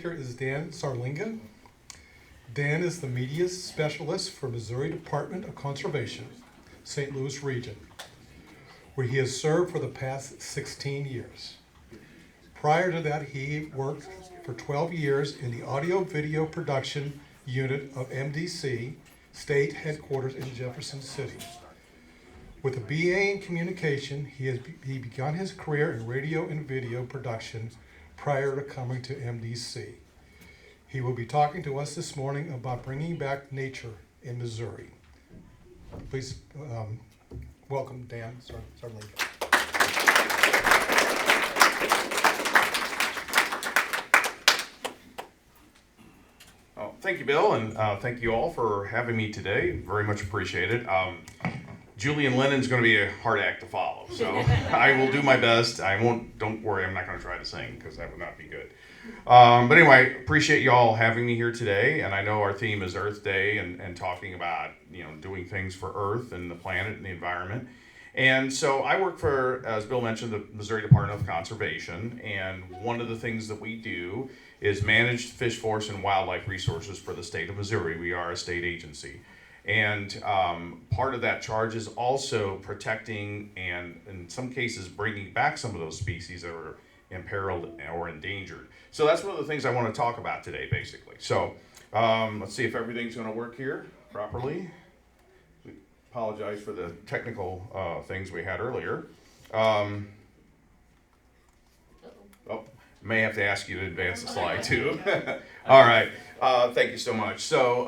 speaker is Dan Zarlenga. Dan is the media specialist for Missouri Department of Conservation, St. Louis region, where he has served for the past 16 years. Prior to that, he worked for 12 years in the audio-video production unit of MDC, state headquarters in Jefferson City. With a BA in communication, he began his career in radio and video production prior to coming to MDC. He will be talking to us this morning about bringing back nature in Missouri. Please welcome Dan Zarlenga. Thank you, Bill, and thank you all for having me today. Very much appreciated. Julian Lennon's going to be a hard act to follow, so I will do my best. Don't worry, I'm not going to try to sing because that would not be good. But anyway, appreciate you all having me here today, and I know our theme is Earth Day and talking about, doing things for Earth and the planet and the environment. And so I work for, as Bill mentioned, the Missouri Department of Conservation, and one of the things that we do is manage fish forest and wildlife resources for the state of Missouri. We are a state agency. And part of that charge is also protecting and in some cases bringing back some of those species that are imperiled or endangered. So that's one of the things I want to talk about today, basically. So let's see if everything's going to work here properly. We apologize for the technical things we had earlier. May have to ask you to advance the slide too. All right, thank you so much. So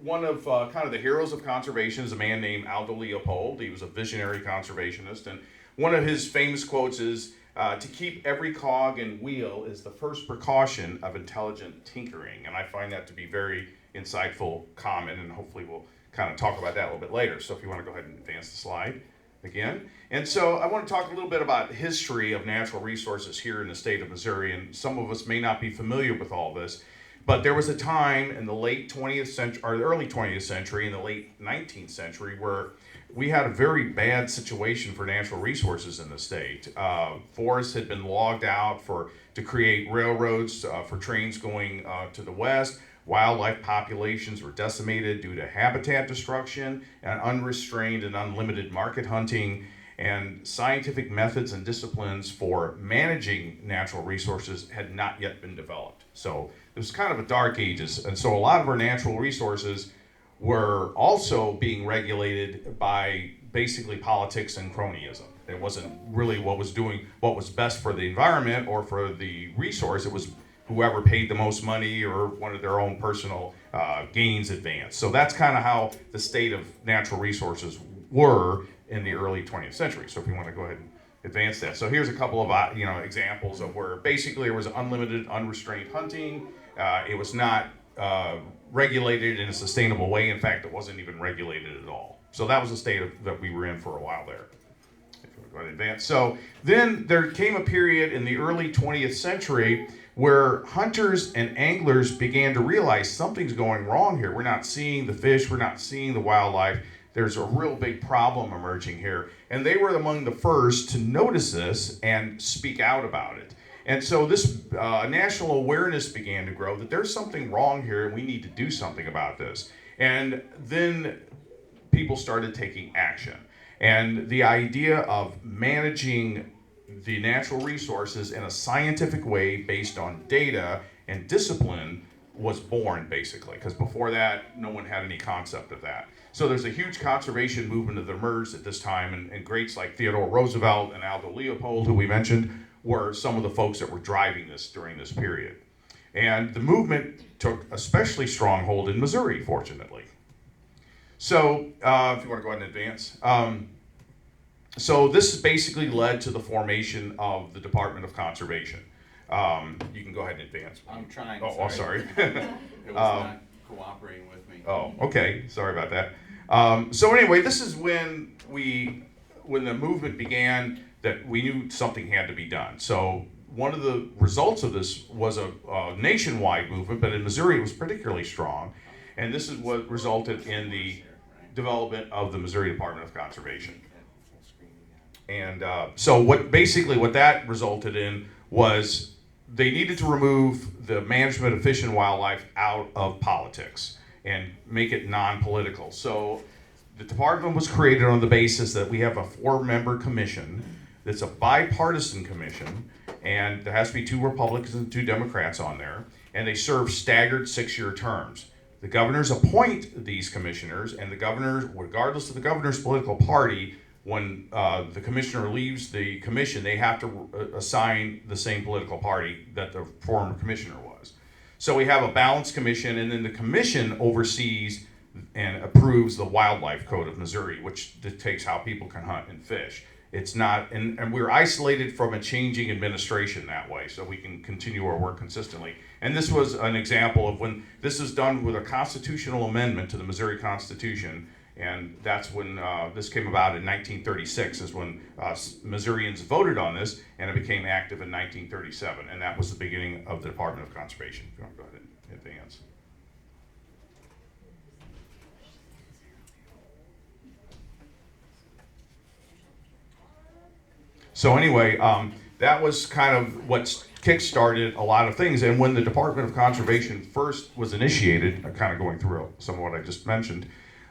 one of kind of the heroes of conservation is a man named Aldo Leopold. He was a visionary conservationist, and one of his famous quotes is, to keep every cog and wheel is the first precaution of intelligent tinkering. And I find that to be very insightful comment, and hopefully we'll kind of talk about that a little bit later. So if you want to go ahead and advance the slide again. And so I want to talk a little bit about the history of natural resources here in the state of Missouri, and some of us may not be familiar with all this. But there was a time in the late 20th century, or the early 20th century, in the late 19th century, where we had a very bad situation for natural resources in the state. Forests had been logged out to create railroads for trains going to the west. Wildlife populations were decimated due to habitat destruction and unrestrained and unlimited market hunting. And scientific methods and disciplines for managing natural resources had not yet been developed. So it was kind of a dark ages. And so a lot of our natural resources were also being regulated by basically politics and cronyism. It wasn't really what was best for the environment or for the resource. It was whoever paid the most money or wanted their own personal gains advanced. So that's kind of how the state of natural resources were in the early 20th century. So if you want to go ahead and advance that. So here's a couple of examples of where basically there was unlimited, unrestrained hunting. It was not regulated in a sustainable way. In fact, it wasn't even regulated at all. So that was the state that we were in for a while there. If you want to go ahead and advance. So then there came a period in the early 20th century where hunters and anglers began to realize something's going wrong here. We're not seeing the fish, we're not seeing the wildlife. There's a real big problem emerging here. And they were among the first to notice this and speak out about it. And so this national awareness began to grow that there's something wrong here and we need to do something about this. And then people started taking action. And the idea of managing the natural resources in a scientific way based on data and discipline was born, basically, because before that, no one had any concept of that. So there's a huge conservation movement that emerged at this time, and greats like Theodore Roosevelt and Aldo Leopold, who we mentioned, were some of the folks that were driving this during this period. And the movement took especially strong hold in Missouri, fortunately. So if you want to go ahead and advance. So this basically led to the formation of the Department of Conservation. You can go ahead and advance. I'm trying. Oh, sorry. It was not cooperating with me. Oh, okay. Sorry about that. So anyway, this is when the movement began that we knew something had to be done. So one of the results of this was a nationwide movement, but in Missouri it was particularly strong. And this is what resulted in the development of the Missouri Department of Conservation. And so what that resulted in was they needed to remove the management of fish and wildlife out of politics and make it non-political. So the department was created on the basis that we have a 4-member commission that's a bipartisan commission, and there has to be 2 Republicans and 2 Democrats on there, and they serve staggered 6-year terms. The governors appoint these commissioners, and the governor, regardless of the governor's political party, when the commissioner leaves the commission, they have to assign the same political party that the former commissioner was. So we have a balanced commission, and then the commission oversees and approves the Wildlife Code of Missouri, which dictates how people can hunt and fish. It's not, and we're isolated from a changing administration that way, so we can continue our work consistently. And this was an example of when this is done with a constitutional amendment to the Missouri Constitution, and that's when this came about in 1936, is when Missourians voted on this, and it became active in 1937, and that was the beginning of the Department of Conservation. If you want to go ahead and advance. So anyway, that was kind of what kick-started a lot of things. And when the Department of Conservation first was initiated, kind of going through some of what I just mentioned,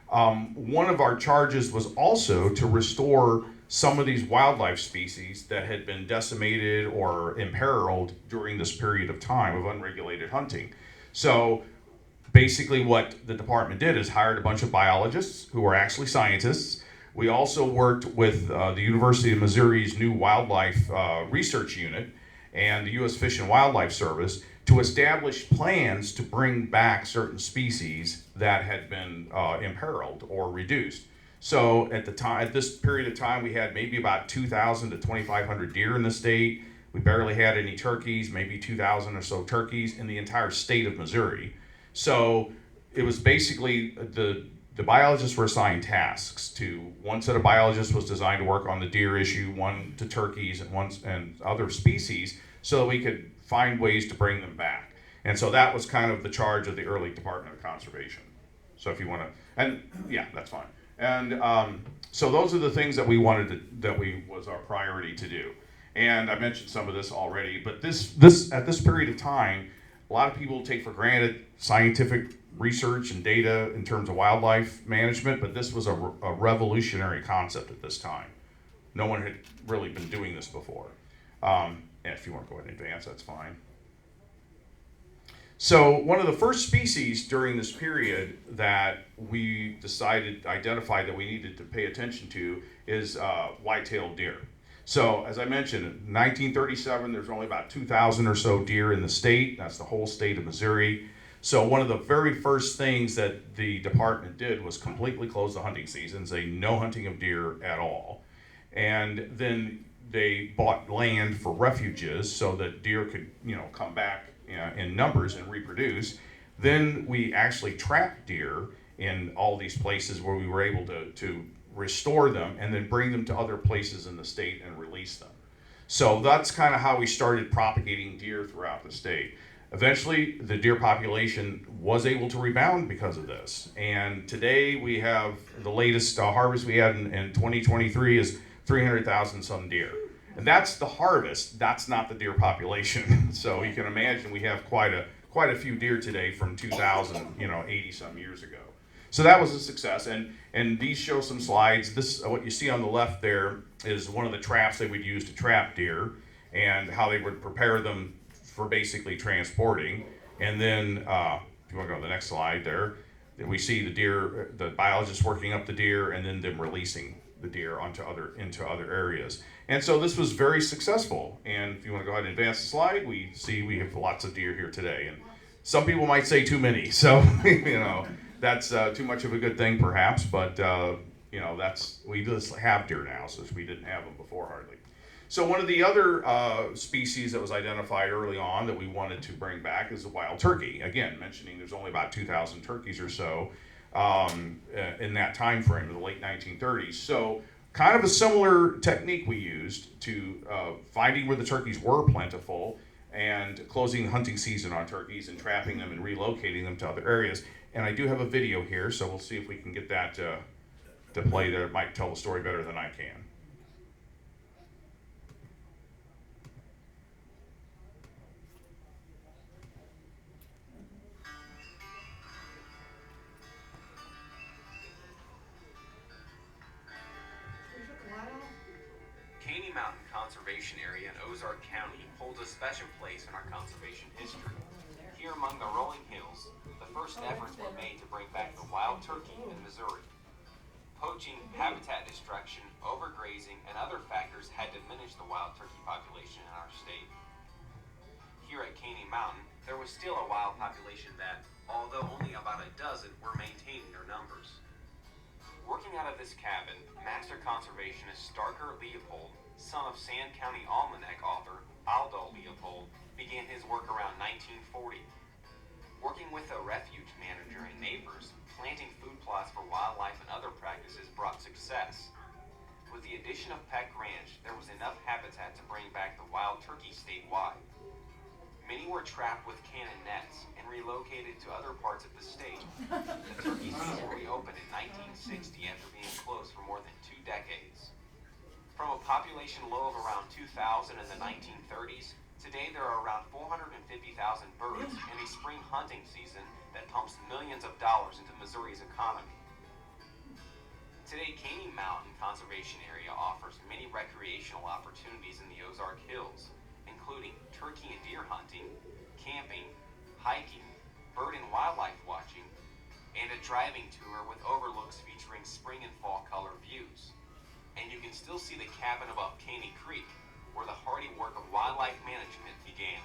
one of our charges was also to restore some of these wildlife species that had been decimated or imperiled during this period of time of unregulated hunting. So basically what the department did is hired a bunch of biologists who were actually scientists. We also worked with the University of Missouri's new wildlife research unit and the U.S. Fish and Wildlife Service to establish plans to bring back certain species that had been imperiled or reduced. So at this period of time, we had maybe about 2,000 to 2,500 deer in the state. We barely had any turkeys, maybe 2,000 or so turkeys in the entire state of Missouri. So it was basically the biologists were assigned tasks to one set of biologists was designed to work on the deer issue, one to turkeys and other species, so that we could find ways to bring them back. And so that was kind of the charge of the early Department of Conservation. So if you want to, and yeah, that's fine. And so those are the things that we was our priority to do. And I mentioned some of this already, but this at this period of time, a lot of people take for granted scientific research and data in terms of wildlife management, but this was a revolutionary concept at this time. No one had really been doing this before. And if you want to go ahead and advance, that's fine. So one of the first species during this period that we identified that we needed to pay attention to is white-tailed deer. So as I mentioned, in 1937, there's only about 2,000 or so deer in the state. That's the whole state of Missouri. So one of the very first things that the department did was completely close the hunting season, say no hunting of deer at all. And then they bought land for refuges so that deer could, come back in numbers and reproduce. Then we actually trapped deer in all these places where we were able to restore them and then bring them to other places in the state and release them. So that's kind of how we started propagating deer throughout the state. Eventually, the deer population was able to rebound because of this. And today we have the latest harvest we had in 2023 is 300,000 some deer. And that's the harvest, that's not the deer population. So you can imagine we have quite a few deer today from 2000, 80 some years ago. So that was a success, and these show some slides. This, what you see on the left there is one of the traps they would use to trap deer and how they would prepare them for basically transporting. And then, if you want to go to the next slide there, we see the biologists working up the deer and then them releasing the deer into other areas. And so this was very successful. And if you want to go ahead and advance the slide, we see we have lots of deer here today. And some people might say too many. So, that's too much of a good thing perhaps, but we just have deer now, so we didn't have them before hardly. So one of the other species that was identified early on that we wanted to bring back is the wild turkey. Again, mentioning there's only about 2,000 turkeys or so in that time frame of the late 1930s. So kind of a similar technique we used to finding where the turkeys were plentiful and closing the hunting season on turkeys and trapping them and relocating them to other areas. And I do have a video here, so we'll see if we can get that to play there. It might tell the story better than I can. special place in our conservation history. Here among the rolling hills, the first efforts were made to bring back the wild turkey in Missouri. Poaching, habitat destruction, overgrazing, and other factors had diminished the wild turkey population in our state. Here at Caney Mountain, there was still a wild population that, although only about a dozen, were maintaining their numbers. Working out of this cabin, master conservationist Starker Leopold, son of Sand County Almanac author Aldo Leopold, began his work around 1940. Working with a refuge manager and neighbors, planting food plots for wildlife and other practices brought success. With the addition of Peck Ranch, there was enough habitat to bring back the wild turkey statewide. Many were trapped with cannon nets and relocated to other parts of the state. The turkey season reopened in 1960 after being closed for more than 2 decades. From a population low of around 2,000 in the 1930s, today there are around 450,000 birds and a spring hunting season that pumps millions of dollars into Missouri's economy. Today, Caney Mountain Conservation Area offers many recreational opportunities in the Ozark Hills, including turkey and deer hunting, camping, hiking, bird and wildlife watching, and a driving tour with overlooks featuring spring and fall color views. And you can still see the cabin above Caney Creek, where the hardy work of wildlife management began.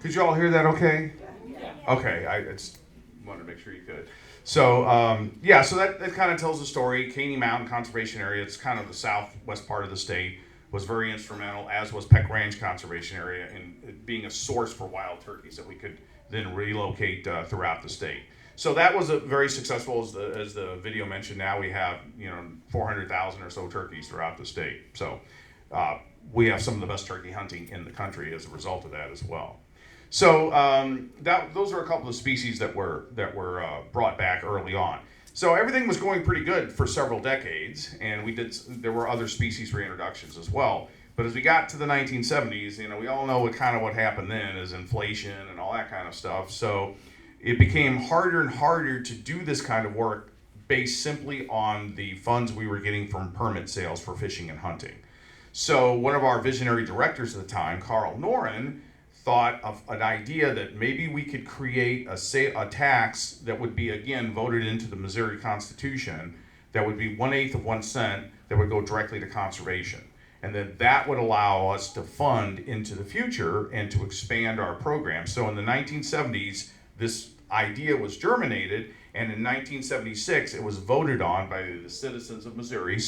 Could you all hear that okay? Yeah. Okay, I just wanted to make sure you could. So, yeah, so that kind of tells the story. Caney Mountain Conservation Area, it's kind of the southwest part of the state, was very instrumental, as was Peck Ranch Conservation Area, in being a source for wild turkeys that we could then relocate throughout the state. So that was a very successful, as the video mentioned. Now we have 400,000 or so turkeys throughout the state. So we have some of the best turkey hunting in the country as a result of that as well. So those are a couple of species that were brought back early on. So everything was going pretty good for several decades, and there were other species reintroductions as well. But as we got to the 1970s, we all know what happened then is inflation and all that kind of stuff. So it became harder and harder to do this kind of work based simply on the funds we were getting from permit sales for fishing and hunting. So one of our visionary directors at the time, Carl Noren, thought of an idea that maybe we could create a tax that would be, again, voted into the Missouri Constitution, that would be 1/8 of 1 cent that would go directly to conservation. And then that would allow us to fund into the future and to expand our program. So in the 1970s, this idea was germinated, and in 1976, it was voted on by the citizens of Missouri,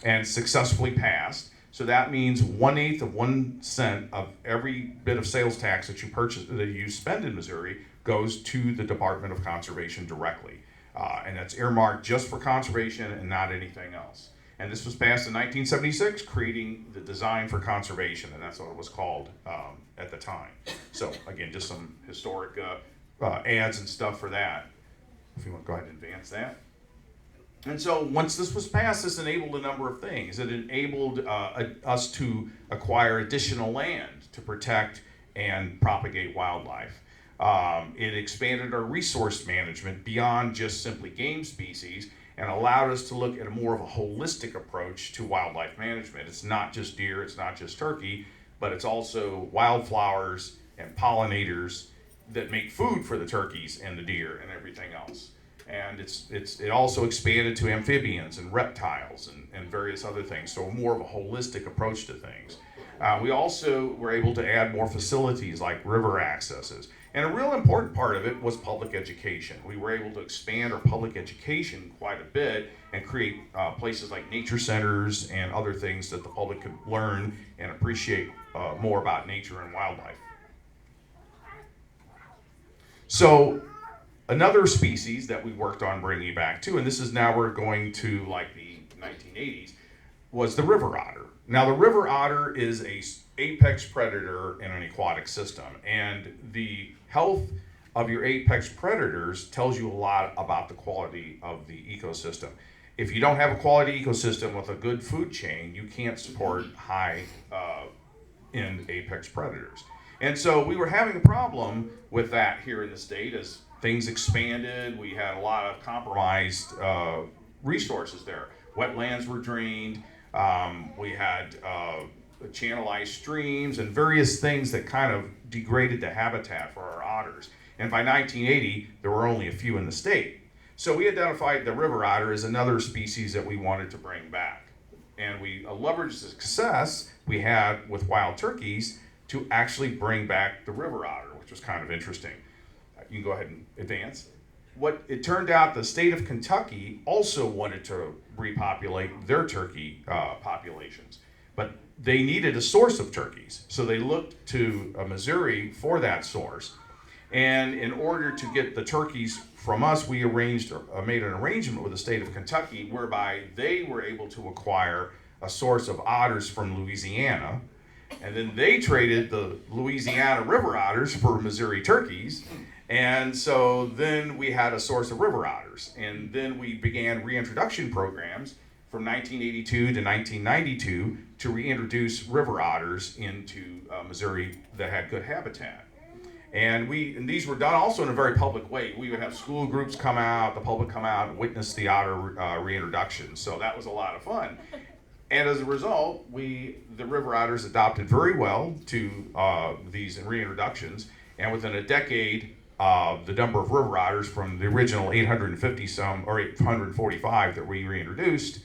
and successfully passed. So that means 1/8 of 1 cent of every bit of sales tax that you spend in Missouri goes to the Department of Conservation directly. And that's earmarked just for conservation and not anything else. And this was passed in 1976, creating the Design for Conservation, and that's what it was called at the time. So again, just some historic ads and stuff for that. If you want to go ahead and advance that. And so once this was passed, this enabled a number of things. It enabled us to acquire additional land to protect and propagate wildlife. It expanded our resource management beyond just simply game species and allowed us to look at a more of a holistic approach to wildlife management. It's not just deer, it's not just turkey, but it's also wildflowers and pollinators that make food for the turkeys and the deer and everything else. And it also expanded to amphibians and reptiles and various other things, so more of a holistic approach to things. We also were able to add more facilities like river accesses. And a real important part of it was public education. We were able to expand our public education quite a bit and create places like nature centers and other things that the public could learn and appreciate more about nature and wildlife. So another species that we worked on bringing back too, and this is now we're going to like the 1980s, was the river otter. Now the river otter is a apex predator in an aquatic system, and the health of your apex predators tells you a lot about the quality of the ecosystem. If you don't have a quality ecosystem with a good food chain, you can't support high-end apex predators. And so we were having a problem with that here in the state as things expanded. We had a lot of compromised resources there. Wetlands were drained. We had channelized streams and various things that kind of degraded the habitat for our otters. And by 1980, there were only a few in the state. So we identified the river otter as another species that we wanted to bring back. And we leveraged the success we had with wild turkeys to actually bring back the river otter, which was kind of interesting. You can go ahead and advance. What it turned out, the state of Kentucky also wanted to repopulate their turkey populations, but they needed a source of turkeys. So they looked to Missouri for that source. And in order to get the turkeys from us, we made an arrangement with the state of Kentucky whereby they were able to acquire a source of otters from Louisiana. And then they traded the Louisiana river otters for Missouri turkeys. And so then we had a source of river otters. And then we began reintroduction programs from 1982 to 1992 to reintroduce river otters into Missouri that had good habitat. And these were done also in a very public way. We would have school groups come out, the public come out and witness the otter reintroduction. So that was a lot of fun. And as a result, the river otters adopted very well to these reintroductions. And within a decade, the number of river otters from the original 850 some or 845 that we reintroduced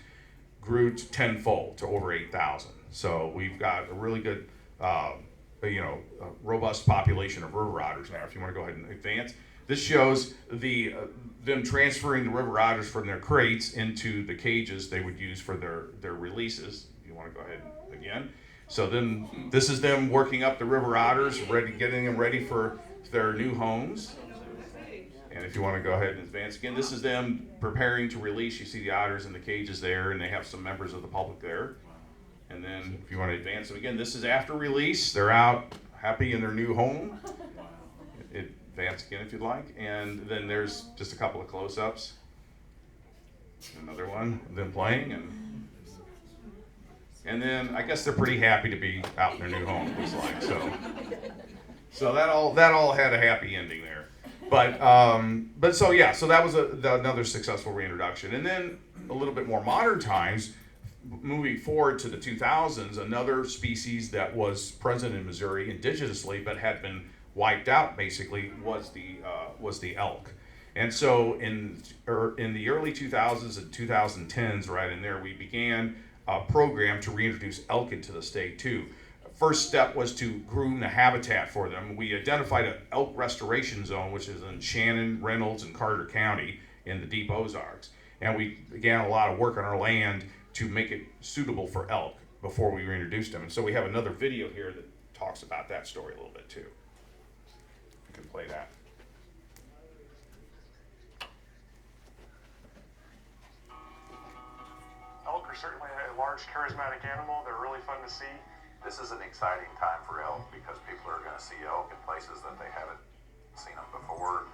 grew to tenfold to over 8,000. So we've got a really good, robust population of river otters now. If you want to go ahead and advance, this shows them transferring the river otters from their crates into the cages they would use for their releases. If you want to go ahead again. So then this is them working up the river otters, getting them ready for their new homes. And if you want to go ahead and advance again, this is them preparing to release. You see the otters in the cages there, and they have some members of the public there. And then if you want to advance them again, this is after release. They're out happy in their new home. Advance again if you'd like. And then there's just a couple of close-ups. Another one, them playing. And then I guess they're pretty happy to be out in their new home, it looks like. So that all had a happy ending there. But so that was another successful reintroduction. And then a little bit more modern times, moving forward to the 2000s, another species that was present in Missouri indigenously but had been wiped out basically was the elk. And so in the early 2000s and 2010s, right in there, we began a program to reintroduce elk into the state too. First step was to groom the habitat for them. We identified an elk restoration zone, which is in Shannon, Reynolds, and Carter County in the Deep Ozarks. And we began a lot of work on our land to make it suitable for elk before we reintroduced them. And so we have another video here that talks about that story a little bit too. You can play that. Elk are certainly a large, charismatic animal. They're really fun to see. This is an exciting time for elk because people are going to see elk in places that they haven't seen them before.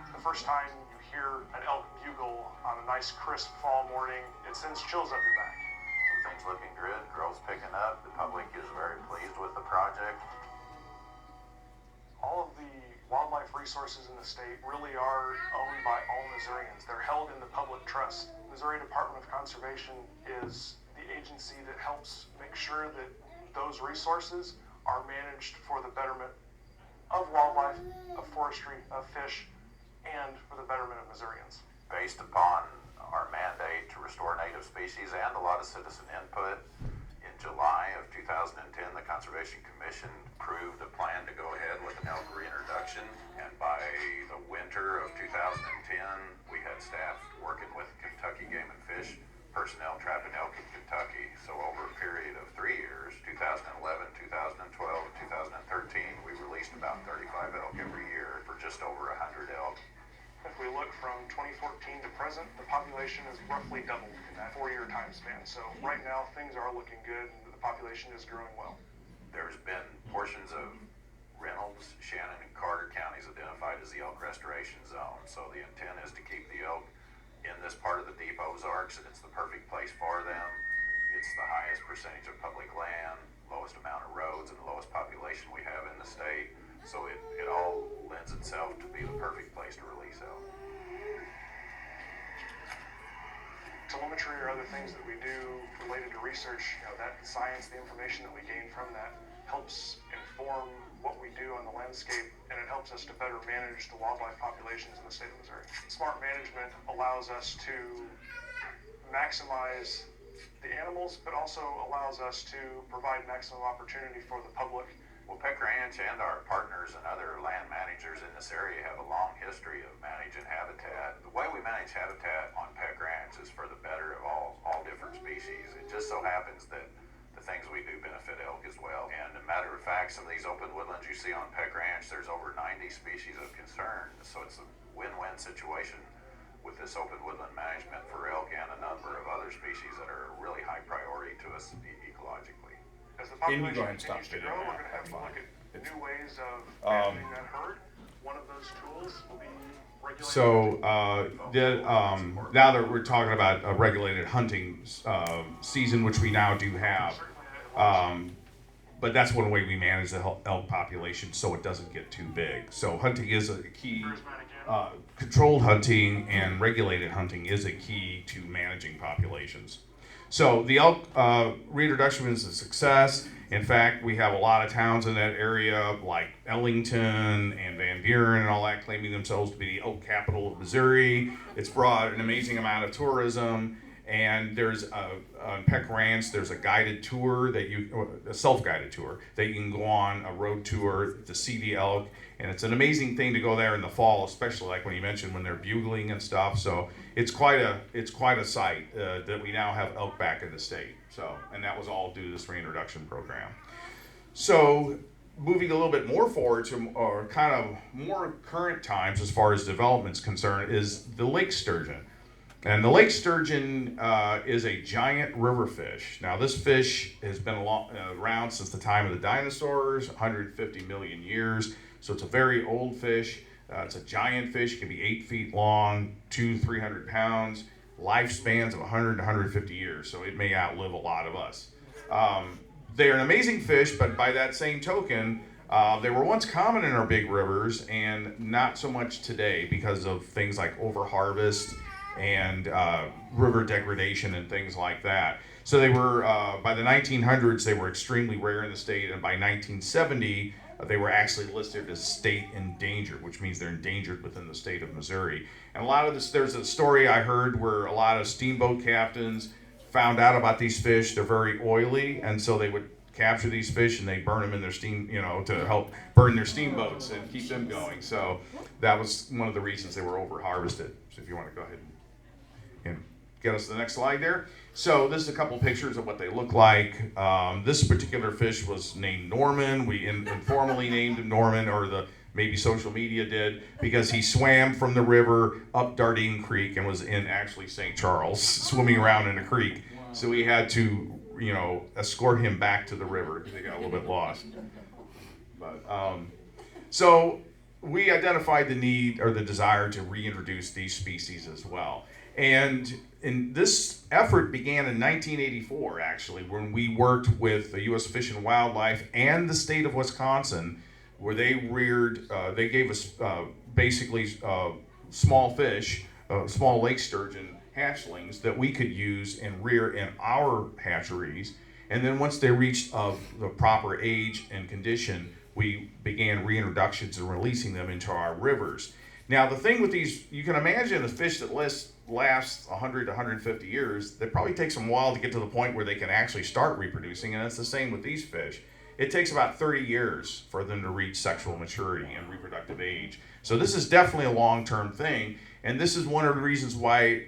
The first time you hear an elk bugle on a nice, crisp fall morning, it sends chills up your back. Everything's looking good, growth's picking up, the public is very pleased with the project. All of the wildlife resources in the state really are owned by all Missourians. They're held in the public trust. Missouri Department of Conservation is the agency that helps make sure that those resources are managed for the betterment of wildlife, of forestry, of fish, and for the betterment of Missourians. Based upon our mandate to restore native species and a lot of citizen input, in July of 2010, the Conservation Commission approved a plan to go ahead with an elk reintroduction, and by the winter of 2010, we had staff working with Kentucky Game and Fish personnel trapping elk in Kentucky. So over a period of 3 years, 2011, 2012, and 2013, we released about 35 elk every year for just over 100 elk. If we look from 2014 to present, the population has roughly doubled in that 4-year time span. So right now, things are looking good and the population is growing well. There's been portions of Reynolds, Shannon, and Carter counties identified as the elk restoration zone. So the intent is to keep the elk in this part of the Deep Ozarks, and it's the perfect place for them. It's the highest percentage of public land, lowest amount of roads, and the lowest population we have in the state. So it all lends itself to be the perfect place to release elk. Telemetry or other things that we do related to research, that science, the information that we gain from that helps inform what we do on the landscape, and it helps us to better manage the wildlife populations in the state of Missouri. Smart management allows us to maximize the animals, but also allows us to provide maximum opportunity for the public. Well, Peck Ranch and our partners and other land managers in this area have a long history of managing habitat. The way we manage habitat on Peck Ranch is for the better of all different species. It just so happens that the things we do benefit elk as well. And a matter of fact, some of these open woodlands you see on Peck Ranch, there's over 90 species of concern. So it's a win-win situation with this open woodland management for elk and a number of other species that are really high priority to us ecologically. As the Can you population go ahead and stop continues to video grow, now? we're going to have That's to look fine. at new ways of managing that herd. One of those tools will be regulated. So now that we're talking about a regulated hunting season, which we now do have, but that's one way we manage the elk population so it doesn't get too big. So hunting is a key. Controlled hunting and regulated hunting is a key to managing populations. So the elk reintroduction is a success. In fact, we have a lot of towns in that area like Ellington and Van Buren and all that claiming themselves to be the elk capital of Missouri. It's brought an amazing amount of tourism. And there's on Peck Ranch, there's a guided tour a self-guided tour that you can go on, a road tour to see the elk. And it's an amazing thing to go there in the fall, especially like when you mentioned when they're bugling and stuff. So it's quite a sight that we now have elk back in the state. So, and that was all due to this reintroduction program. So moving a little bit more forward to or kind of more current times as far as development's concerned is the lake sturgeon. And the lake sturgeon is a giant river fish. Now this fish has been around since the time of the dinosaurs, 150 million years. So it's a very old fish. It's a giant fish. It can be 8 feet long, 200-300 pounds, lifespans of 100 to 150 years. So it may outlive a lot of us. They're an amazing fish, but by that same token, they were once common in our big rivers and not so much today because of things like overharvest and river degradation and things like that. So they were, by the 1900s, they were extremely rare in the state, and by 1970, they were actually listed as state endangered, which means they're endangered within the state of Missouri. And a lot of this, there's a story I heard where a lot of steamboat captains found out about these fish. They're very oily, and so they would capture these fish and they burn them in their steam, to help burn their steamboats and keep them going. So that was one of the reasons they were over harvested. So if you want to go ahead and get us to the next slide there. So this is a couple pictures of what they look like. This particular fish was named Norman. We informally named him Norman, or maybe social media did, because he swam from the river up Dardine Creek and was in actually St. Charles, swimming around in a creek. So we had to, escort him back to the river because they got a little bit lost. But so we identified the need or the desire to reintroduce these species as well. And this effort began in 1984, actually, when we worked with the U.S. Fish and Wildlife and the state of Wisconsin, where they gave us basically small fish, small lake sturgeon hatchlings that we could use and rear in our hatcheries. And then once they reached the proper age and condition, we began reintroductions and releasing them into our rivers. Now, the thing with these, you can imagine a fish that lasts 100 to 150 years, it probably takes them a while to get to the point where they can actually start reproducing, and it's the same with these fish. It takes about 30 years for them to reach sexual maturity and reproductive age. So this is definitely a long-term thing, and this is one of the reasons why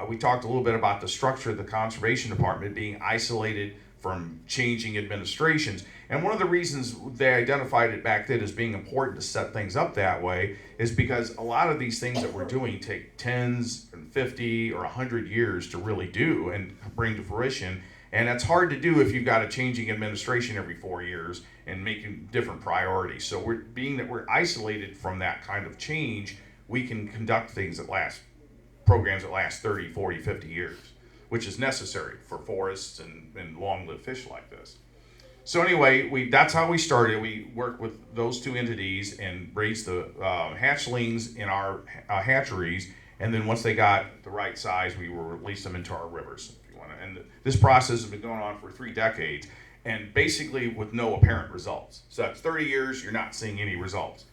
we talked a little bit about the structure of the Conservation Department being isolated from changing administrations. And one of the reasons they identified it back then as being important to set things up that way is because a lot of these things that we're doing take 10 and 50 or 100 years to really do and bring to fruition. And that's hard to do if you've got a changing administration every 4 years and making different priorities. So we're isolated from that kind of change, we can conduct things programs that last 30, 40, 50 years, which is necessary for forests and long-lived fish like this. So anyway, that's how we started. We worked with those two entities and raised the hatchlings in our hatcheries, and then once they got the right size, we will release them into our rivers. If you want And this process has been going on for 3 decades, and basically with no apparent results. So that's 30 years, you're not seeing any results.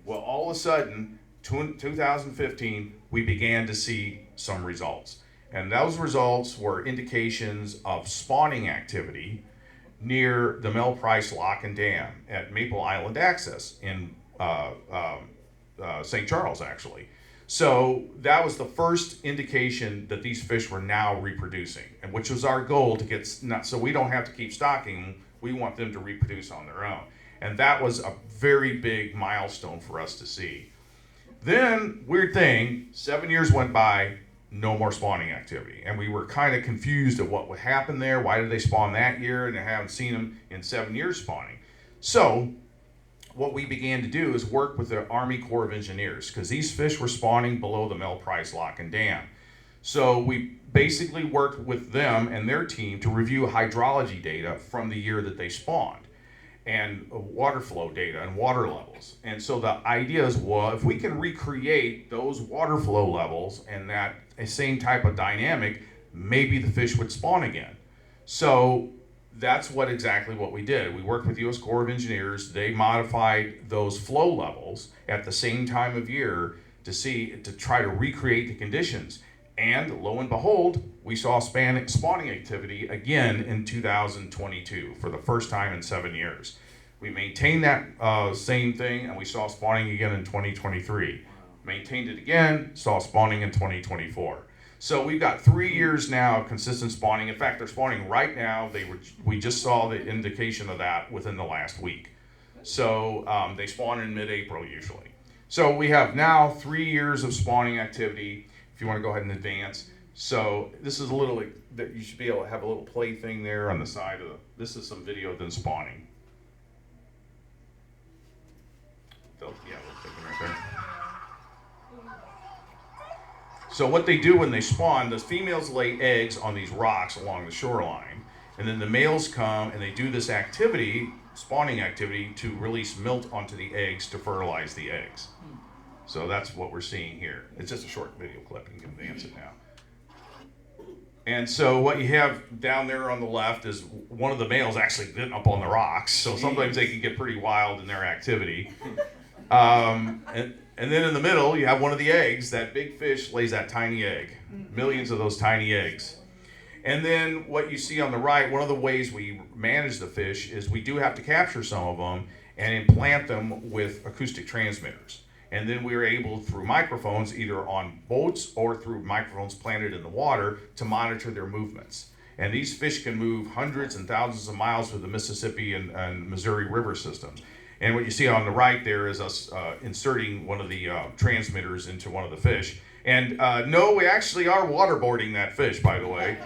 Well, all of a sudden, 2015, we began to see some results. And those results were indications of spawning activity near the Mel Price Lock and Dam at Maple Island Access in St. Charles, actually. So that was the first indication that these fish were now reproducing, and which was our goal to get, so we don't have to keep stocking them, we want them to reproduce on their own. And that was a very big milestone for us to see. Then, weird thing, 7 years went by, no more spawning activity. And we were kind of confused at what would happen there. Why did they spawn that year? And I haven't seen them in 7 years spawning. So what we began to do is work with the Army Corps of Engineers, because these fish were spawning below the Mel Price Lock and Dam. So we basically worked with them and their team to review hydrology data from the year that they spawned, and water flow data and water levels. And so the idea is, well, if we can recreate those water flow levels and that same type of dynamic, maybe the fish would spawn again. So that's exactly what we did. We worked with U.S. Corps of Engineers. They modified those flow levels at the same time of year to try to recreate the conditions. And lo and behold, we saw spawning activity again in 2022 for the first time in 7 years. We maintained that same thing, and we saw spawning again in 2023. Maintained it again, saw spawning in 2024. So we've got 3 years now of consistent spawning. In fact, they're spawning right now. We just saw the indication of that within the last week. So they spawn in mid-April usually. So we have now 3 years of spawning activity. If you want to go ahead and advance. So this is a little, that you should be able to have a little play thing there on the side of this is some video of them spawning. Yeah, they'll take them right there. So what they do when they spawn, the females lay eggs on these rocks along the shoreline, and then the males come and they do this activity, spawning activity, to release milk onto the eggs to fertilize the eggs. So that's what we're seeing here. It's just a short video clip, and you can advance it now. And so what you have down there on the left is one of the males actually getting up on the rocks, so sometimes they can get pretty wild in their activity. And then in the middle, you have one of the eggs. That big fish lays that tiny egg, millions of those tiny eggs. And then what you see on the right, one of the ways we manage the fish is we do have to capture some of them and implant them with acoustic transmitters. And then we were able, through microphones, either on boats or through microphones planted in the water, to monitor their movements. And these fish can move hundreds and thousands of miles through the Mississippi and Missouri river systems. And what you see on the right there is us inserting one of the transmitters into one of the fish. And no, we actually are waterboarding that fish, by the way.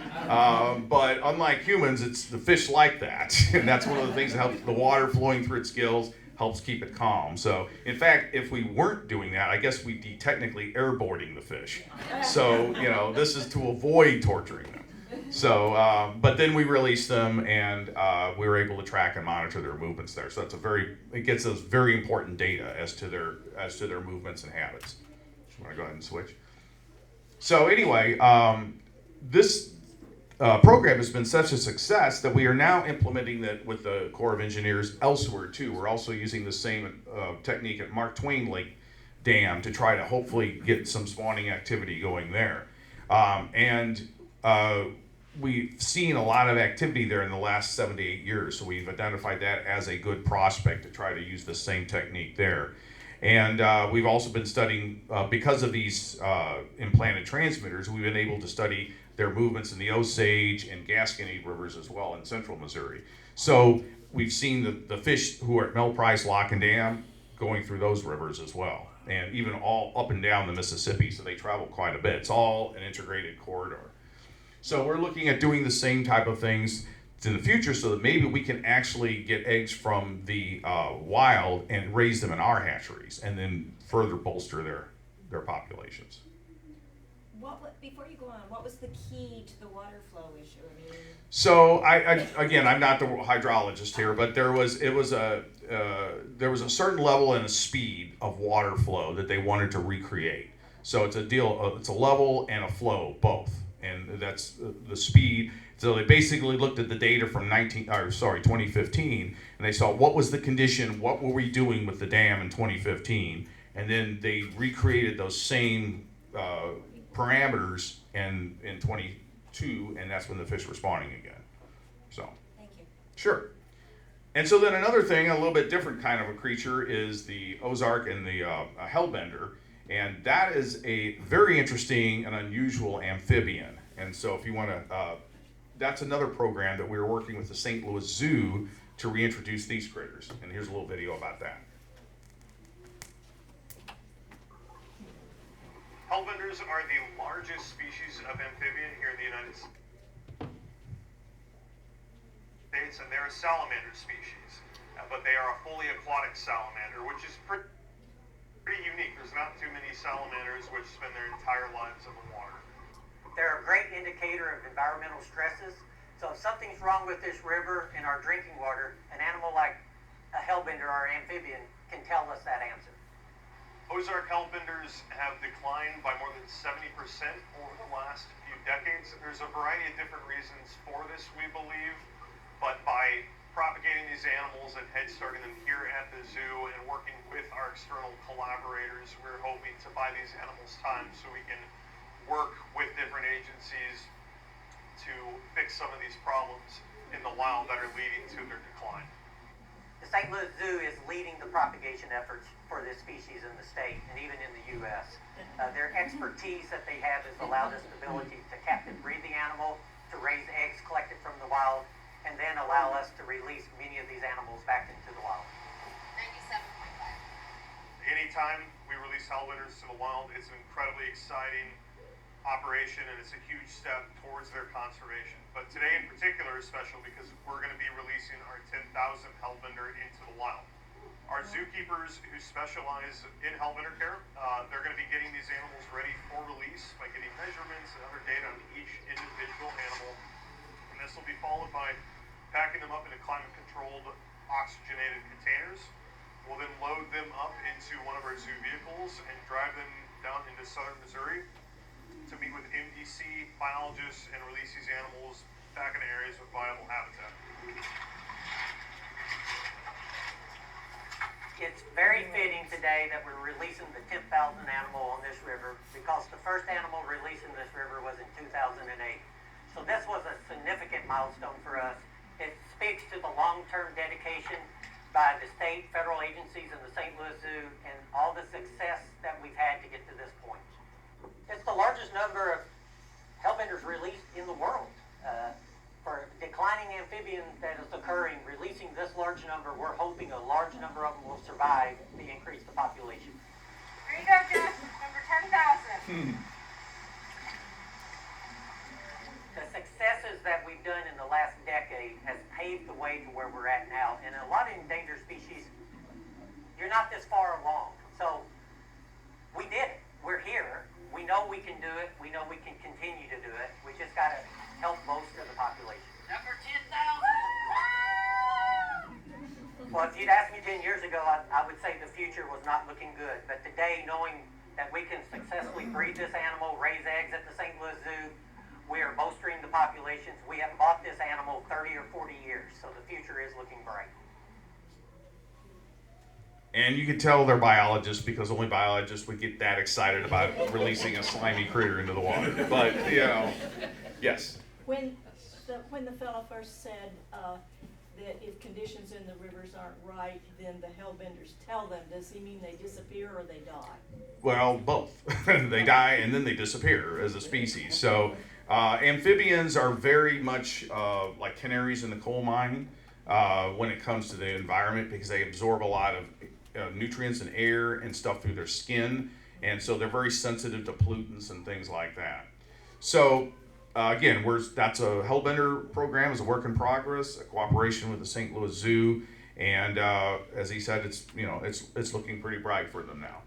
But unlike humans, it's the fish like that. And that's one of the things that helps the water flowing through its gills, helps keep it calm. So, in fact, if we weren't doing that, I guess we'd be technically airboarding the fish. So, this is to avoid torturing them. So, but then we release them, and we were able to track and monitor their movements there. So it gets us very important data as to their movements and habits. I'm gonna go ahead and switch. So anyway, this program has been such a success that we are now implementing that with the Corps of Engineers elsewhere too. We're also using the same technique at Mark Twain Lake Dam to try to hopefully get some spawning activity going there. We've seen a lot of activity there in the last 7 to 8 years, so we've identified that as a good prospect to try to use the same technique there. And we've also been studying, because of these implanted transmitters, we've been able to study their movements in the Osage and Gasconade rivers as well in central Missouri. So we've seen the fish who are at Mel Price Lock and Dam going through those rivers as well, and even all up and down the Mississippi, so they travel quite a bit. It's all an integrated corridor. So we're looking at doing the same type of things in the future so that maybe we can actually get eggs from the wild and raise them in our hatcheries and then further bolster their populations. Before you go on, what was the key to the water flow issue? So again, I'm not the hydrologist here, but there was a certain level and a speed of water flow that they wanted to recreate. So it's a level and a flow, both. And that's the speed. So they basically looked at the data from 2015, and they saw what was the condition, what were we doing with the dam in 2015, and then they recreated those same parameters in 22, and that's when the fish were spawning again. So, Thank you. sure. And so then another thing, a little bit different kind of a creature, is the Ozark and the Hellbender, and that is a very interesting and unusual amphibian. And so if you want to, that's another program that we were working with the St. Louis Zoo to reintroduce these critters. And here's a little video about that. Hellbenders are the largest species of amphibian here in the United States, and they're a salamander species, but they are a fully aquatic salamander, which is pretty unique. There's not too many salamanders which spend their entire lives in the water. They're a great indicator of environmental stresses. So if something's wrong with this river and our drinking water, an animal like a hellbender or amphibian can tell us that answer. Ozark hellbenders have declined by more than 70% over the last few decades. There's a variety of different reasons for this, we believe, but by propagating these animals and head starting them here at the zoo and working with our external collaborators, we're hoping to buy these animals time so we can work with different agencies to fix some of these problems in the wild that are leading to their decline. The St. Louis Zoo is leading the propagation efforts for this species in the state and even in the U.S. Their expertise that they have has allowed us the ability to captive breed the animal, to raise eggs collected from the wild, and then allow us to release many of these animals back into the wild. 97.5. Anytime we release hellbenders to the wild, it's an incredibly exciting operation, and it's a huge step towards their conservation. But today in particular is special because we're going to be releasing our 10,000th hellbender into the wild. Our zookeepers who specialize in hellbender care, they're going to be getting these animals ready for release by getting measurements and other data on each individual animal. And this will be followed by packing them up into climate-controlled, oxygenated containers. We'll then load them up into one of our zoo vehicles and drive them down into southern Missouri to meet with MDC biologists and release these animals back in areas with viable habitat. It's very fitting today that we're releasing the 10,000th animal on this river because the first animal released in this river was in 2008. So this was a significant milestone for us. It speaks to the long-term dedication by the state, federal agencies, and the St. Louis Zoo, and all the success that we've had to get to this point. It's the largest number of hellbenders released in the world. For declining amphibians that is occurring, releasing this large number, we're hoping a large number of them will survive to increase the population. Here you go, Jeff. Number 10,000. The successes that we've done in the last decade has paved the way to where we're at now. And a lot of endangered species, you're not this far along. So we did it. We're here. We know we can do it. We know we can continue to do it. We just got to help most of the population. Number 10,000. Well, if you'd asked me 10 years ago, I would say the future was not looking good. But today, knowing that we can successfully breed this animal, raise eggs at the St. Louis Zoo, we are bolstering the populations. We have bought this animal 30 or 40 years, so the future is looking bright. And you can tell they're biologists because only biologists would get that excited about releasing a slimy critter into the water. But, you know, yes. When the fellow first said that if conditions in the rivers aren't right, then the hellbenders tell them, does he mean they disappear or they die? Well, both. They die and then they disappear as a species. So amphibians are very much like canaries in the coal mine when it comes to the environment because they absorb a lot of nutrients and air and stuff through their skin. And so they're very sensitive to pollutants and things like that. So again, that's a Hellbender program, is a work in progress, a cooperation with the St. Louis Zoo, and as he said, it's looking pretty bright for them now.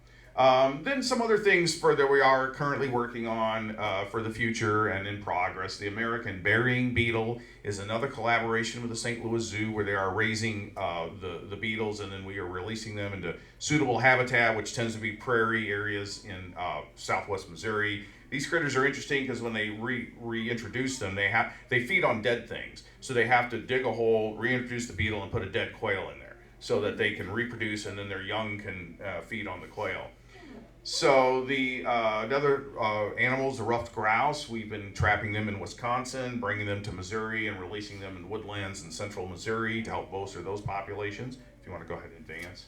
Then some other things that we are currently working on for the future and in progress. The American burying beetle is another collaboration with the St. Louis Zoo where they are raising the beetles and then we are releasing them into suitable habitat, which tends to be prairie areas in southwest Missouri. these critters are interesting because when they reintroduce them, they feed on dead things. So they have to dig a hole, reintroduce the beetle, and put a dead quail in there so that they can reproduce, and then their young can feed on the quail. So the other animals, the ruffed grouse, we've been trapping them in Wisconsin, bringing them to Missouri, and releasing them in woodlands in central Missouri to help bolster those populations. If you want to go ahead and advance.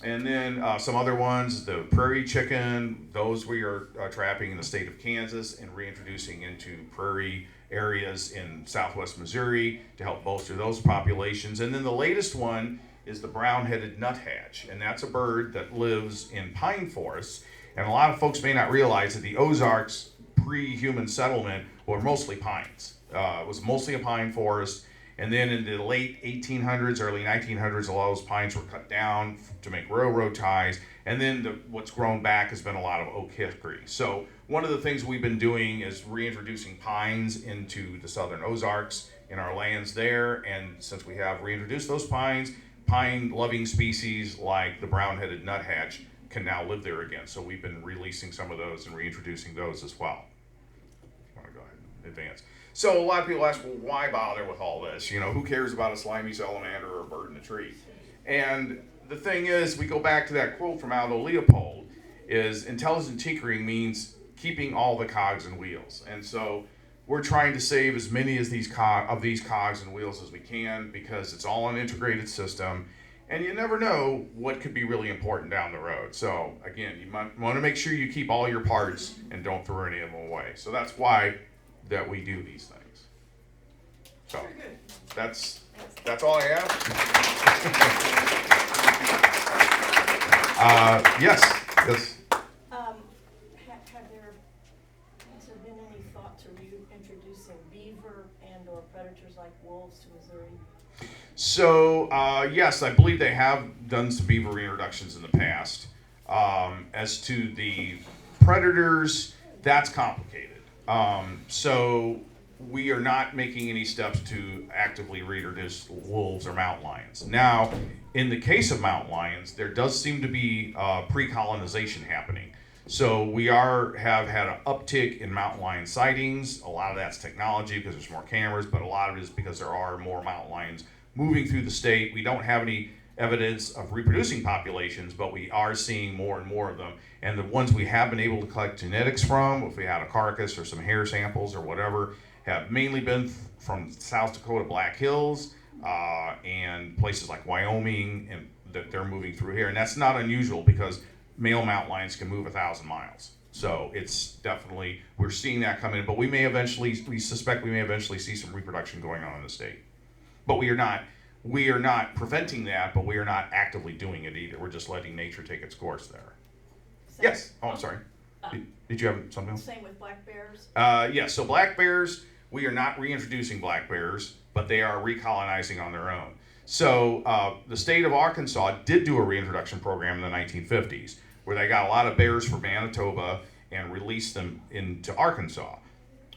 And then some other ones, the prairie chicken, those we are trapping in the state of Kansas and reintroducing into prairie areas in southwest Missouri to help bolster those populations. And then the latest one is the brown-headed nuthatch, and that's a bird that lives in pine forests. And a lot of folks may not realize that the Ozarks pre-human settlement were mostly pines. It was mostly a pine forest. And then in the late 1800s, early 1900s, a lot of those pines were cut down to make railroad ties. And then what's grown back has been a lot of oak hickory. So one of the things we've been doing is reintroducing pines into the southern Ozarks in our lands there. And since we have reintroduced those pines, pine-loving species like the brown-headed nuthatch can now live there again. So we've been releasing some of those and reintroducing those as well. I want to go ahead and advance. So a lot of people ask, well, why bother with all this? You know, who cares about a slimy salamander or a bird in a tree? And the thing is, we go back to that quote from Aldo Leopold, is intelligent tinkering means keeping all the cogs and wheels. And so we're trying to save as many as these cogs and wheels as we can, because it's all an integrated system, and you never know what could be really important down the road. So again, you want to make sure you keep all your parts and don't throw any of them away. So that's why that we do these things. So that's all I have. Yes. Has there been any thought to reintroducing beaver and/or predators like wolves to Missouri? So yes, I believe they have done some beaver reintroductions in the past. As to the predators, that's complicated. So we are not making any steps to actively reintroduce wolves or mountain lions. Now, in the case of mountain lions, there does seem to be pre-colonization happening. So we have had an uptick in mountain lion sightings. A lot of that's technology because there's more cameras, but a lot of it is because there are more mountain lions moving through the state. We don't have any evidence of reproducing populations, but we are seeing more and more of them. And the ones we have been able to collect genetics from, if we had a carcass or some hair samples or whatever, have mainly been from South Dakota Black Hills and places like Wyoming, and that they're moving through here. And that's not unusual because male mountain lions can move 1,000 miles. So it's definitely, we're seeing that come in, but we suspect we may eventually see some reproduction going on in the state. But we are not preventing that, but we are not actively doing it either. We're just letting nature take its course there. Yes. Oh, I'm sorry. Did you have something else? Same with black bears? Yes. So black bears, we are not reintroducing black bears, but they are recolonizing on their own. So the state of Arkansas did do a reintroduction program in the 1950s, where they got a lot of bears from Manitoba and released them into Arkansas.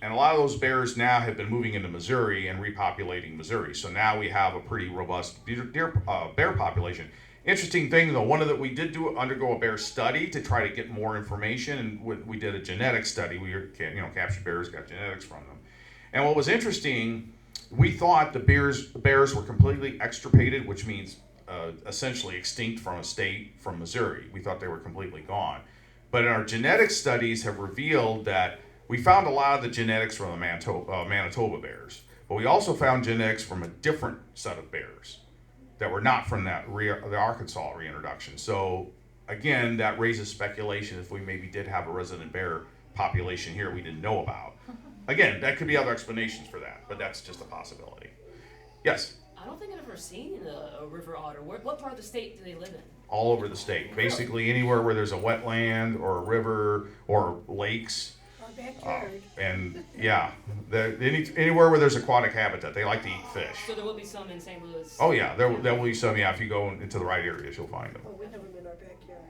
And a lot of those bears now have been moving into Missouri and repopulating Missouri. So now we have a pretty robust bear population. Interesting thing though, we did undergo a bear study to try to get more information, and we did a genetic study. We captured bears, got genetics from them. And what was interesting, we thought the bears were completely extirpated, which means essentially extinct from a state, from Missouri. We thought they were completely gone. But our genetic studies have revealed that we found a lot of the genetics from the Manitoba bears, but we also found genetics from a different set of bears that were not from the Arkansas reintroduction. So again, that raises speculation if we maybe did have a resident bear population here we didn't know about. Again, that could be other explanations for that, but that's just a possibility. Yes? I don't think I've ever seen a river otter. What part of the state do they live in? All over the state. Basically anywhere where there's a wetland or a river or lakes. And yeah, anywhere where there's aquatic habitat, they like to eat fish. So there will be some in St. Louis? Oh yeah, there will be some, if you go into the right areas, you'll find them. Oh, we have them in our backyard.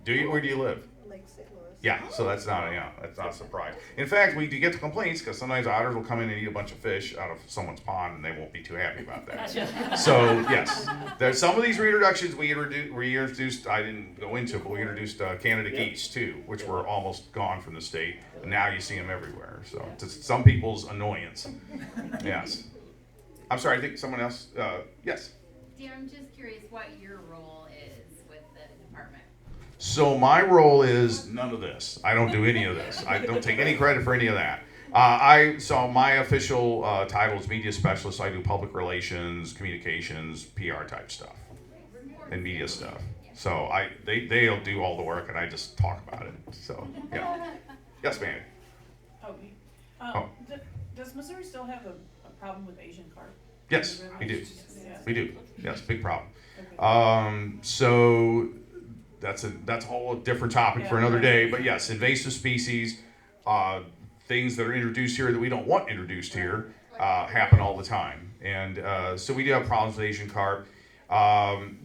Do you? Where do you live? Lake St. Louis. Yeah, so that's not a surprise. In fact, we do get the complaints because sometimes otters will come in and eat a bunch of fish out of someone's pond, and they won't be too happy about that. So yes, there's some of these reintroductions we introduced. I didn't go into, but we introduced Canada geese too, which were almost gone from the state, and now you see them everywhere. So to some people's annoyance. Yes. I'm sorry. I think someone else. Yes. Dear, I'm just curious what your role is with the department. So my role is none of this. I don't do any of this. I don't take any credit for any of that. So my official title is media specialist. I do public relations, communications, PR type stuff, and media stuff. So they'll do all the work, and I just talk about it. So yeah. Yes, ma'am. Does Missouri still have a problem with Asian carp? Yes, we do. Yeah. We do. Yes, big problem. Okay. So that's a whole different topic for another day. But yes, invasive species, things that are introduced here that we don't want introduced here, happen all the time. And so we do have problems with Asian carp.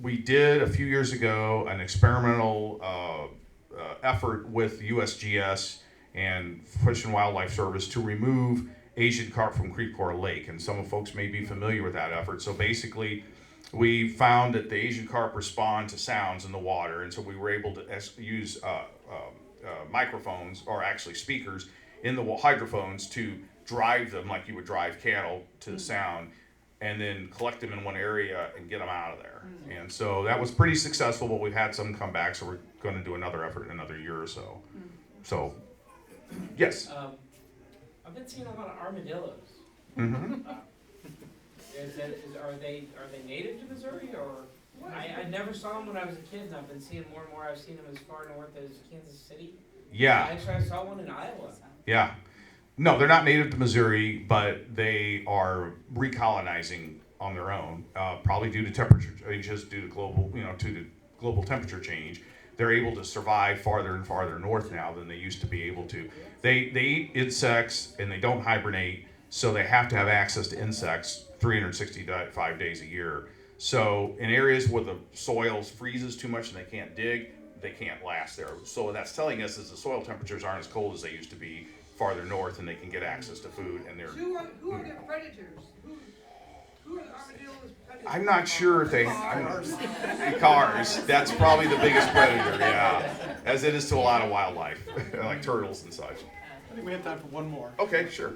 We did a few years ago an experimental effort with USGS and Fish and Wildlife Service to remove Asian carp from Creve Coeur Lake, and some folks may be familiar with that effort. So basically, we found that the Asian carp respond to sounds in the water, and so we were able to use microphones, or actually speakers, in the hydrophones to drive them like you would drive cattle to the sound, and then collect them in one area and get them out of there. And so that was pretty successful, but we've had some come back, so we're going to do another effort in another year or so. So, yes? I've been seeing a lot of armadillos. Mm-hmm. Are they native to Missouri, or I never saw them when I was a kid, and I've been seeing more and more. I've seen them as far north as Kansas City. Yeah. Actually, I saw one in Iowa. Yeah. No, they're not native to Missouri, but they are recolonizing on their own, probably due to temperature changes, due to global temperature change. They're able to survive farther and farther north now than they used to be able to. They eat insects and they don't hibernate, so they have to have access to insects 365 days a year. So in areas where the soil freezes too much and they can't dig, they can't last there. So what that's telling us is the soil temperatures aren't as cold as they used to be farther north, and they can get access to food. And they're Who are the predators? Who are the armadillos' predators? I'm not sure if they cars. That's probably the biggest predator, yeah, as it is to a lot of wildlife, like turtles and such. I think we have time for one more. Okay, sure.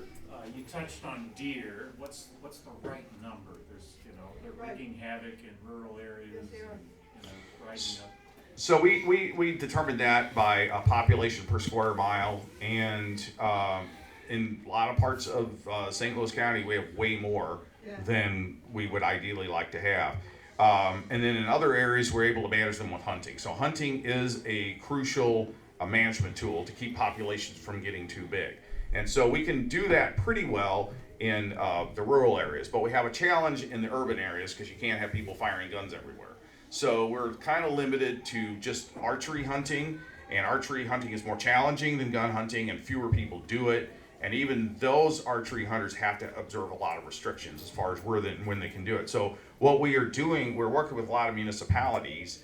You touched on deer. What's the right number? They're wreaking havoc in rural areas. Rising up. So we determined that by population per square mile, and in a lot of parts of St. Louis County, we have way more than we would ideally like to have. And then in other areas, we're able to manage them with hunting. So hunting is a crucial management tool to keep populations from getting too big. And so we can do that pretty well in the rural areas, but we have a challenge in the urban areas because you can't have people firing guns everywhere. So we're kind of limited to just archery hunting, and archery hunting is more challenging than gun hunting, and fewer people do it. And even those archery hunters have to observe a lot of restrictions as far as when they can do it. So what we are doing, we're working with a lot of municipalities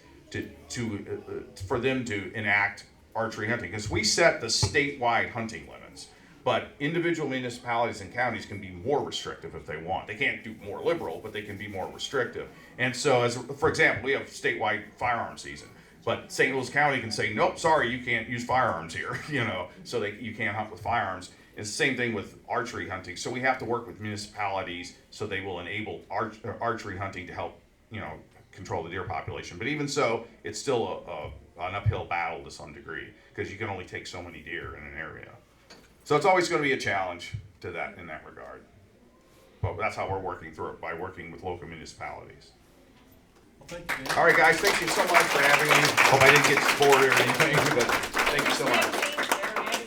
for them to enact archery hunting, because we set the statewide hunting limits. But individual municipalities and counties can be more restrictive if they want. They can't do more liberal, but they can be more restrictive. And so, for example, we have statewide firearm season, but St. Louis County can say, nope, sorry, you can't use firearms here, so you can't hunt with firearms. It's the same thing with archery hunting. So we have to work with municipalities so they will enable archery hunting to help, control the deer population. But even so, it's still an uphill battle to some degree, because you can only take so many deer in an area. So it's always going to be a challenge in that regard. But that's how we're working through it, by working with local municipalities. Well, thank you, Dan. All right, guys, thank you so much for having me. Hope I didn't get bored or anything, but thank you so much.